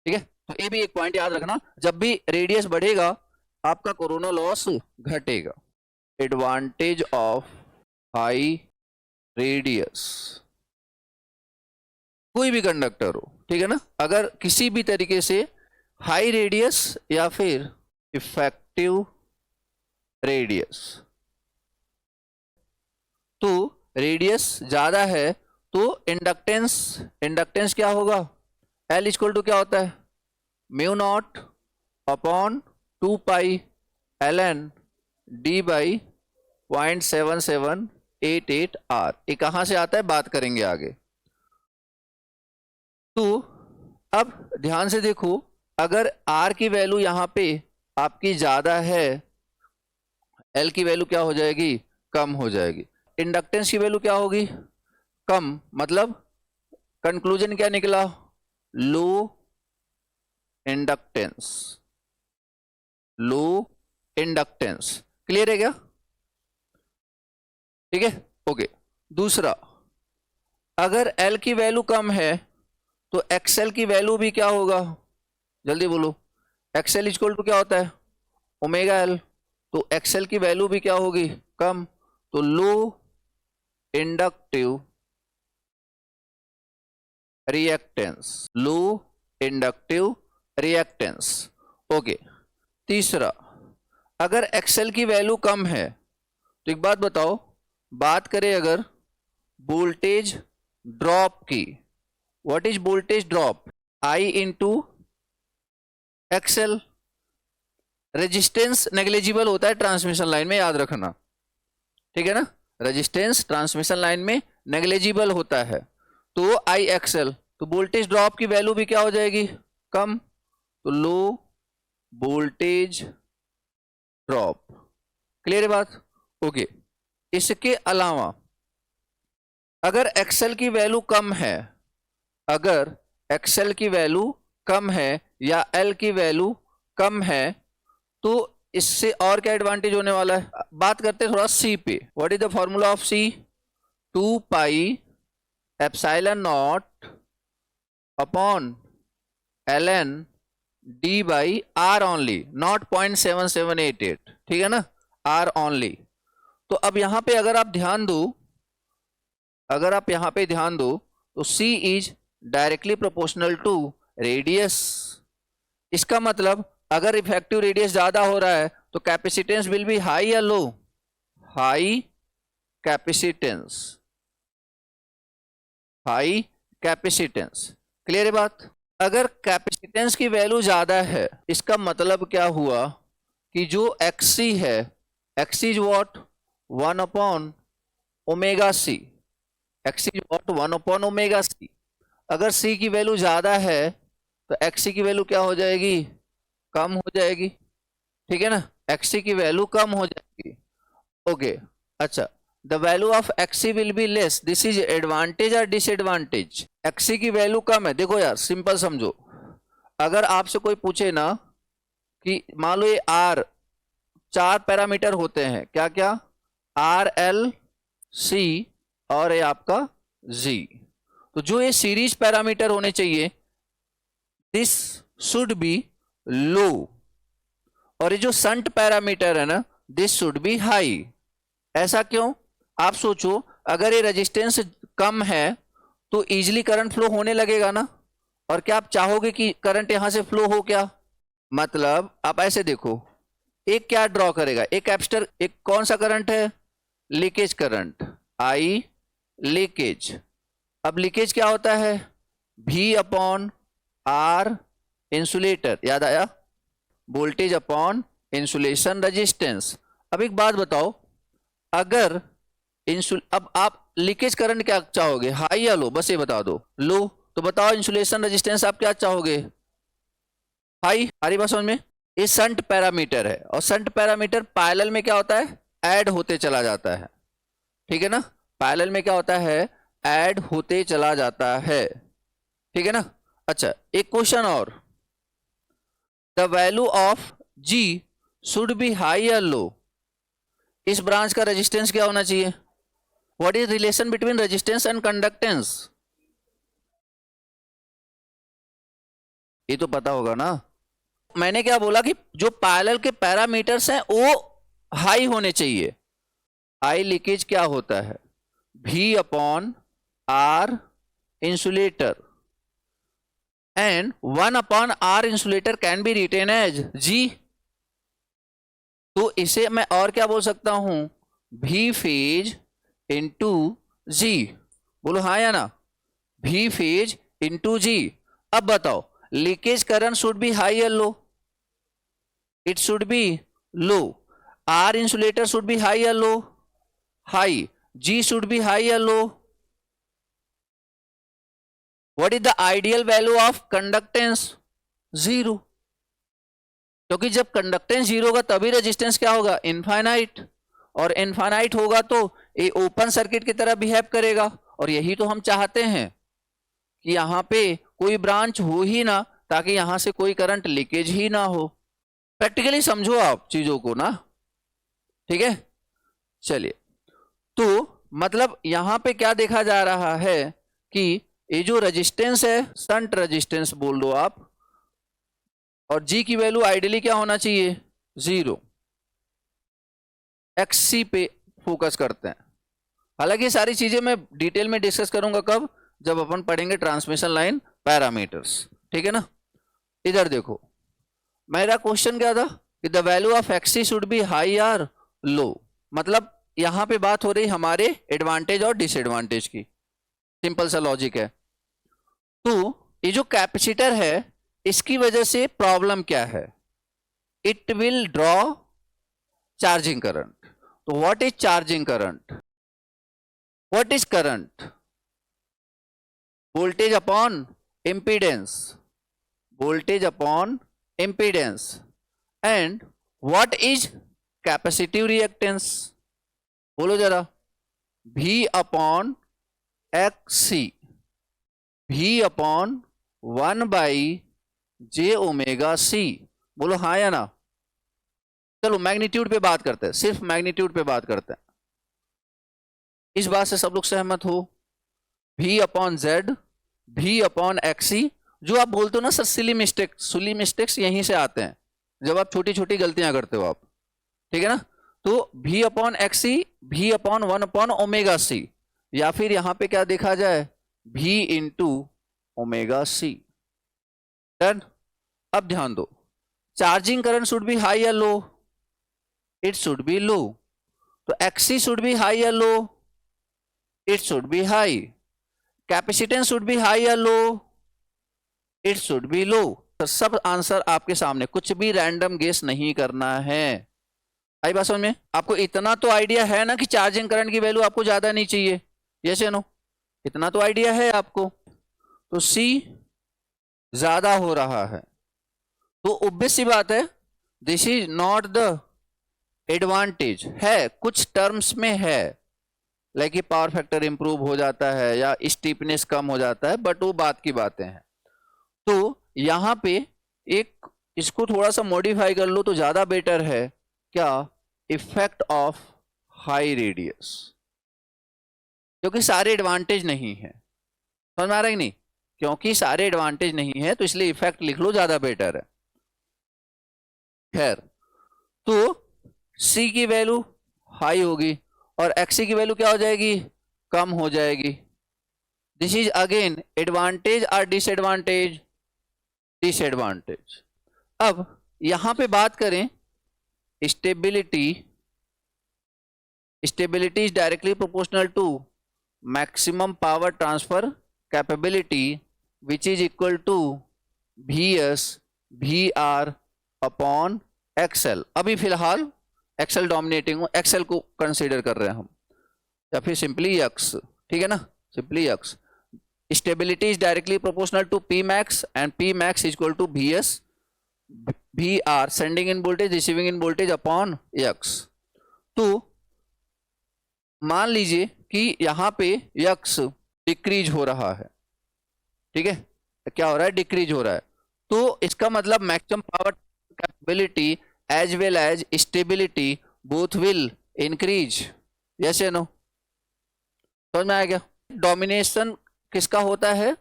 ठीक है, तो ये भी एक पॉइंट याद रखना, जब भी रेडियस बढ़ेगा आपका कोरोना लॉस घटेगा। एडवांटेज ऑफ हाई रेडियस, कोई भी कंडक्टर हो, ठीक है ना, अगर किसी भी तरीके से हाई रेडियस या फिर इफेक्टिव रेडियस, तो रेडियस ज्यादा है तो इंडक्टेंस, इंडक्टेंस क्या होगा, L इक्वल टू क्या होता है, mu naught upon 2 pi ln d by 0.7788 r। ये कहां से आता है बात करेंगे आगे। तो अब ध्यान से देखो, अगर r की वैल्यू यहां पे आपकी ज्यादा है, L की वैल्यू क्या हो जाएगी, कम हो जाएगी। इंडक्टेंस की वैल्यू क्या होगी, कम, मतलब कंक्लूजन क्या निकला, लो इंडक्टेंस, लो इंडक्टेंस। क्लियर है क्या, ठीक है, ओके। दूसरा, अगर L की वैल्यू कम है तो XL की वैल्यू भी क्या होगा, जल्दी बोलो, XL इक्वल टू क्या होता है, ओमेगा L, तो XL की वैल्यू भी क्या होगी, कम, तो लो इंडक्टिव रिएक्टेंस, लो इंडक्टिव रिएक्टेंस, ओके। तीसरा, अगर XL की वैल्यू कम है तो एक बात बताओ, बात करें अगर वोल्टेज ड्रॉप की, what is voltage drop, I into XL। Resistance negligible होता है ट्रांसमिशन लाइन में, याद रखना, ठीक है ना, रेजिस्टेंस ट्रांसमिशन लाइन में नेग्लिजिबल होता है, तो IXL, तो वोल्टेज ड्रॉप की वैल्यू भी क्या हो जाएगी, कम, तो लो वोल्टेज ड्रॉप। क्लियर है बात, ओके। इसके अलावा अगर XL की वैल्यू कम है, अगर XL की वैल्यू कम है या L की वैल्यू कम है, तो इससे और क्या एडवांटेज होने वाला है, बात करते हैं थोड़ा C पे। What is the formula of C, 2 pi epsilon not upon ln d by r only, not 0.7788, ठीक है ना, r ओनली। तो अब यहां पे अगर आप ध्यान दो, अगर आप यहां पे ध्यान दो तो C is directly proportional to radius. इसका मतलब अगर इफेक्टिव रेडियस ज्यादा हो रहा है तो कैपेसिटेंस विल बी हाई या low, high capacitance, high capacitance. Clear है बात, अगर कैपेसिटेंस की वैल्यू ज्यादा है इसका मतलब क्या हुआ कि जो XC है, XC is what, 1 upon omega C, XC is what, 1 upon omega C। अगर C की वैल्यू ज्यादा है तो XC की वैल्यू क्या हो जाएगी, कम हो जाएगी, ठीक है ना, XC की वैल्यू कम हो जाएगी, ओके। अच्छा, the value of XC will be less, this is advantage और डिसएडवांटेज। XC की वैल्यू कम है, देखो यार सिंपल समझो, अगर आपसे कोई पूछे ना कि मान लो ये R 4 पैरामीटर होते हैं, क्या क्या, R L C और ये आपका G, तो जो ये सीरीज पैरामीटर होने चाहिए दिस शुड बी लो, और ये जो संट पैरामीटर है ना दिस शुड बी हाई। ऐसा क्यों, आप सोचो, अगर ये रेजिस्टेंस कम है तो इजीली करंट फ्लो होने लगेगा ना, और क्या आप चाहोगे कि करंट यहां से फ्लो हो, क्या मतलब, आप ऐसे देखो, एक क्या ड्रॉ करेगा, एक कैपेसिटर, एक कौन सा करंट है, लीकेज करंट, I लीकेज। अब लीकेज क्या होता है, V अपॉन R इंसुलेटर, याद आया, वोल्टेज अपॉन इंसुलेशन रेजिस्टेंस। अब एक बात बताओ, अगर अब आप लीकेज करंट क्या चाहोगे, हाई या लो, बस ये बता दो, लो, तो बताओ इंसुलेशन रेजिस्टेंस आप क्या चाहोगे, हाई। हमारी बात समझ में, ये संट पैरामीटर है, और संट पैरामीटर पैरेलल में क्या होता है, ऐड होते चला जाता है, ठीक है ना, पैरेलल में क्या होता है, ऐड होते चला जाता है, ठीक है ना। अच्छा, एक क्वेश्चन और, the value of G should be high या लो, इस ब्रांच का रेजिस्टेंस क्या होना चाहिए, what is relation between resistance and conductance, ये तो पता होगा ना। मैंने क्या बोला कि जो पैरेलल के पैरामीटर्स हैं वो हाई होने चाहिए। आई लीकेज क्या होता है? V upon R insulator and 1 upon R insulator can be written as G। तो इसे मैं और क्या बोल सकता हूं? V phase into G। बोलो हाँ या ना? V phase into G। अब बताओ, leakage current should be high या low? It should be low. R insulator should be high या low? High. G should be high या low? What is the ideal value of conductance? 0। क्योंकि जब conductance 0 होगा तभी resistance क्या होगा? Infinite. और इनफाइनाइट होगा तो ये ओपन सर्किट की तरह बिहेव करेगा, और यही तो हम चाहते हैं कि यहां पे कोई ब्रांच हो ही ना, ताकि यहां से कोई करंट लीकेज ही ना हो। प्रैक्टिकली समझो आप चीजों को ना, ठीक है। चलिए, तो मतलब यहां पे क्या देखा जा रहा है कि ये जो रेजिस्टेंस है, शंट रेजिस्टेंस बोल दो आप, और G की वैल्यू आइडियली क्या होना चाहिए? 0। XC पे फोकस करते हैं। हालांकि ये सारी चीजें मैं डिटेल में डिस्कस करूंगा कब? जब अपन पढ़ेंगे ट्रांसमिशन लाइन पैरामीटर्स, ठीक है ना। इधर देखो, मेरा क्वेश्चन क्या था कि the value of XC should be high और लो। मतलब यहां पे बात हो रही हमारे एडवांटेज और डिसएडवांटेज की। सिंपल सा लॉजिक है। तो ये जो कैपेसिटर है, इसकी वजह से प्रॉब्लम क्या है? It will draw charging current. तो what is charging current? What is current? Voltage upon impedance. Voltage upon impedance. And what is capacitive reactance? बोलो जरा। V upon XC। V upon 1/j omega C। बोलो हाँ या ना? चलो magnitude पे बात करते हैं, सिर्फ मैग्नीट्यूड पे बात करते हैं। इस बात से सब लोग सहमत हो? V upon Z, V upon XC। जो आप बोलते हो ना सर सिली मिस्टेक्स यहीं से आते हैं, जब आप छोटी छोटी गलतियां करते हो आप, ठीक है ना। तो V upon XC, V upon 1 upon omega C, या फिर यहां पे क्या देखा जाए? V into omega C। Done. अब ध्यान दो, charging current should be high या low? It should be low. तो XC शुड बी हाई या low? It should be high. Capacitance should be high या low? It should be low. तो सब answer आपके सामने, कुछ भी रैंडम गेस नहीं करना है। आई बात समझ में? आपको इतना तो आइडिया है ना कि चार्जिंग करंट की वैल्यू आपको ज्यादा नहीं चाहिए, यस या नो? इतना तो आइडिया है आपको। तो C ज्यादा हो रहा है, तो ऑब्वियस सी बात है this is not the advantage. है कुछ टर्म्स में है, लाइक कि पावर फैक्टर इंप्रूव हो जाता है या स्टीपनेस कम हो जाता है, बट वो बात की बातें हैं। तो यहां पे एक इसको थोड़ा सा मॉडिफाई कर लो तो ज्यादा बेटर है। क्या? Effect of high radius. क्योंकि सारे एडवांटेज नहीं है, समझ में आ रहा है कि नहीं? क्योंकि सारे एडवांटेज नहीं है तो इसलिए इफेक्ट लिख लो, ज्यादा बेटर है। खैर, तो C की वैल्यू हाई होगी और XC की वैल्यू क्या हो जाएगी? कम हो जाएगी। दिस इज अगेन एडवांटेज और डिसएडवांटेज? डिसएडवांटेज। अब यहां पे बात करें stability. Stability is directly proportional to maximum power transfer capability which is equal to VS VR upon XL। अभी फिलहाल XL डोमिनेटिंग, XL को कंसीडर कर रहे हैं हम, या फिर सिंपली X, ठीक है ना, simply X। Stability is directly proportional to P max and P max is equal to VS VR sending end voltage receiving end voltage upon X। तो मान लीजिए कि यहां पे X डिक्रीज हो रहा है, ठीक है, क्या हो रहा है? डिक्रीज हो रहा है। तो इसका मतलब maximum power capability as well as stability both will increase, yes या नो? समझ में आया क्या? डोमिनेशन किसका होता है?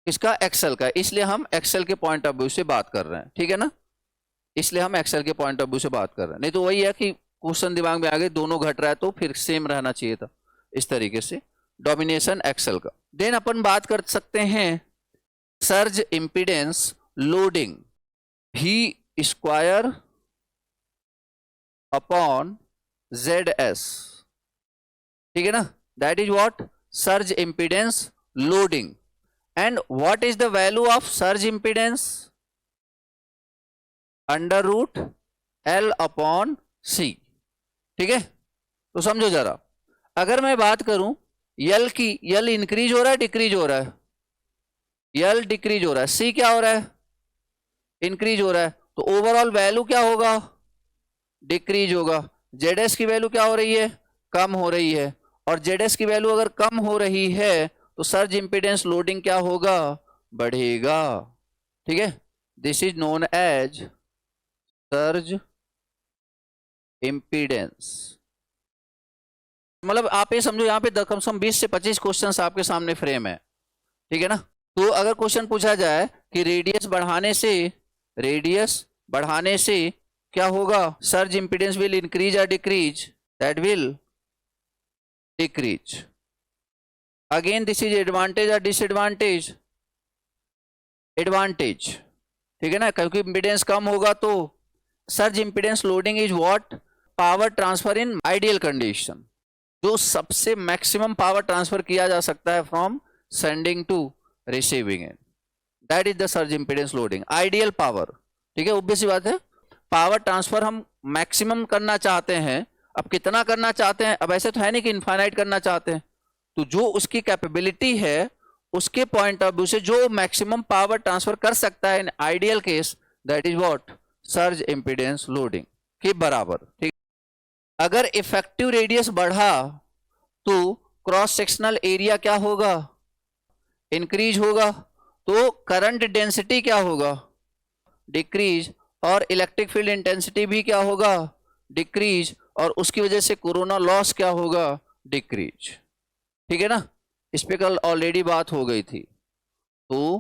इसका एक्सेल का, इसलिए हम एक्सेल के पॉइंट ऑफ व्यू से बात कर रहे हैं, ठीक है ना, इसलिए हम एक्सेल के पॉइंट ऑफ व्यू से बात कर रहे हैं। नहीं तो वही है कि क्वेश्चन दिमाग में आ गए दोनों घट रहा है तो फिर सेम रहना चाहिए था, इस तरीके से डोमिनेशन एक्सेल का। देन अपन बात कर सकते हैं सर्ज इंपीडेंस लोडिंग भी स्क्वायर अपॉन ZS, ठीक है ना, that is what surge impedance loading. And what is the value of surge impedance? Under root L upon C, ठीक है। तो समझो जरा, अगर मैं बात करूं L की, L इंक्रीज हो रहा है डिक्रीज हो रहा है? L डिक्रीज हो रहा है, C क्या हो रहा है? इंक्रीज हो रहा है, तो ओवरऑल वैल्यू क्या होगा? डिक्रीज होगा। ZS की वैल्यू क्या हो रही है? कम हो रही है, और ZS की वैल्यू अगर कम हो रही है तो सर्ज इंपीडेंस लोडिंग क्या होगा? बढ़ेगा, ठीक है। This is known as surge impedance. मतलब आप ये समझो यहाँ पे कम से कम 20 से 25 क्वेश्चंस आपके सामने फ्रेम है, ठीक है ना। तो अगर क्वेश्चन पूछा जाए कि रेडियस बढ़ाने से क्या होगा? सर्ज इंपीडेंस विल इंक्रीज और decrease? That will decrease. Again this is advantage और डिसएडवांटेज? एडवांटेज, ठीक है ना, क्योंकि इंपीडेंस कम होगा तो surge impedance loading is what? Power transfer in ideal condition, जो सबसे मैक्सिमम पावर ट्रांसफर किया जा सकता है from sending to receiving end, that is the surge impedance loading, ideal power, ठीक है। ऑब्वियस सी बात है, पावर ट्रांसफर हम मैक्सिमम करना चाहते हैं। अब कितना करना चाहते हैं? अब ऐसे तो है नहीं कि इनफाइनाइट करना चाहते हैं, तो जो उसकी कैपेबिलिटी है उसके पॉइंट ऑफ व्यू से जो मैक्सिमम पावर ट्रांसफर कर सकता है in ideal case, that is what? Surge impedance loading के बराबर, ठीक। अगर इफेक्टिव रेडियस बढ़ा तो क्रॉस सेक्शनल एरिया क्या होगा? इंक्रीज होगा, तो करंट डेंसिटी क्या होगा? डिक्रीज, और इलेक्ट्रिक फील्ड इंटेंसिटी भी क्या होगा? डिक्रीज, और उसकी वजह से कोरोना लॉस क्या होगा? डिक्रीज, ठीक है ना। इस पे कल ऑलरेडी बात हो गई थी। तो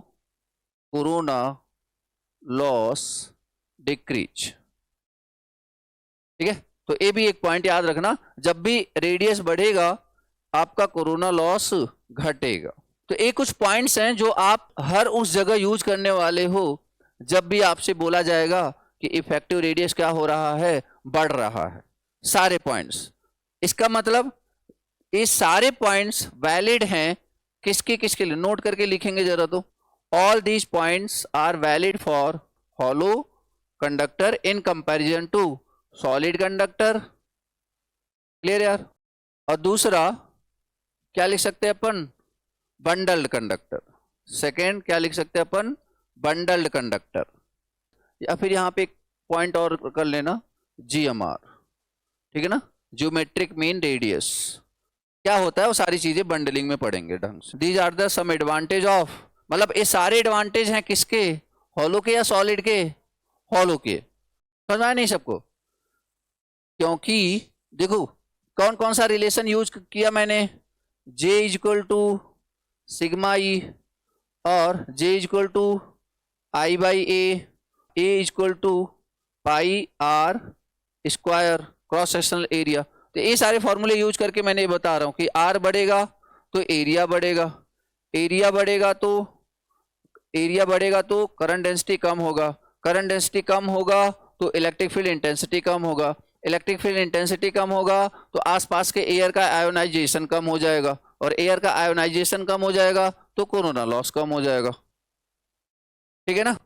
कोरोना लॉस डिक्रीज, ठीक है। तो ये भी एक पॉइंट याद रखना, जब भी रेडियस बढ़ेगा आपका कोरोना लॉस घटेगा। तो ये कुछ पॉइंट्स हैं जो आप हर उस जगह यूज करने वाले हो जब भी आपसे बोला जाएगा कि इफेक्टिव रेडियस क्या हो रहा है? बढ़ रहा है। सारे पॉइंट्स, इसका मतलब ये सारे पॉइंट्स वैलिड हैं किसके किसके लिए? नोट करके लिखेंगे जरा तो। All these points are valid for hollow conductor in comparison to solid conductor, clear यार। और दूसरा क्या लिख सकते हैं अपन? Bundled conductor. सेकेंड क्या लिख सकते हैं अपन? Bundled conductor. या फिर यहाँ पे एक पॉइंट और कर लेना, GMR, ठीक है ना, ज्योमेट्रिक मीन रेडियस। क्या होता है वो सारी चीजें बंडलिंग में पढ़ेंगे ढंग से। These are the some advantage of, मतलब ये सारे एडवांटेज हैं किसके? हॉलो के या सॉलिड के? हॉलो के। समझ आया नहीं सबको? क्योंकि देखो कौन कौन सा रिलेशन यूज किया मैंने? J equal to sigma E, और J equal to I by A equal to pi R square cross sectional area. तो ये सारे फॉर्मूले यूज करके मैंने ये बता रहा हूँ कि R बढ़ेगा तो एरिया बढ़ेगा, एरिया बढ़ेगा तो करंट डेंसिटी कम होगा, करंट डेंसिटी कम होगा तो इलेक्ट्रिक फील्ड इंटेंसिटी कम होगा, इलेक्ट्रिक फील्ड इंटेंसिटी कम होगा तो आसपास के एयर का आयोनाइजेशन कम हो जाएगा, और एयर का आयोनाइजेशन कम हो जाएगा तो कोरोना लॉस कम हो जाएगा, ठीक है ना।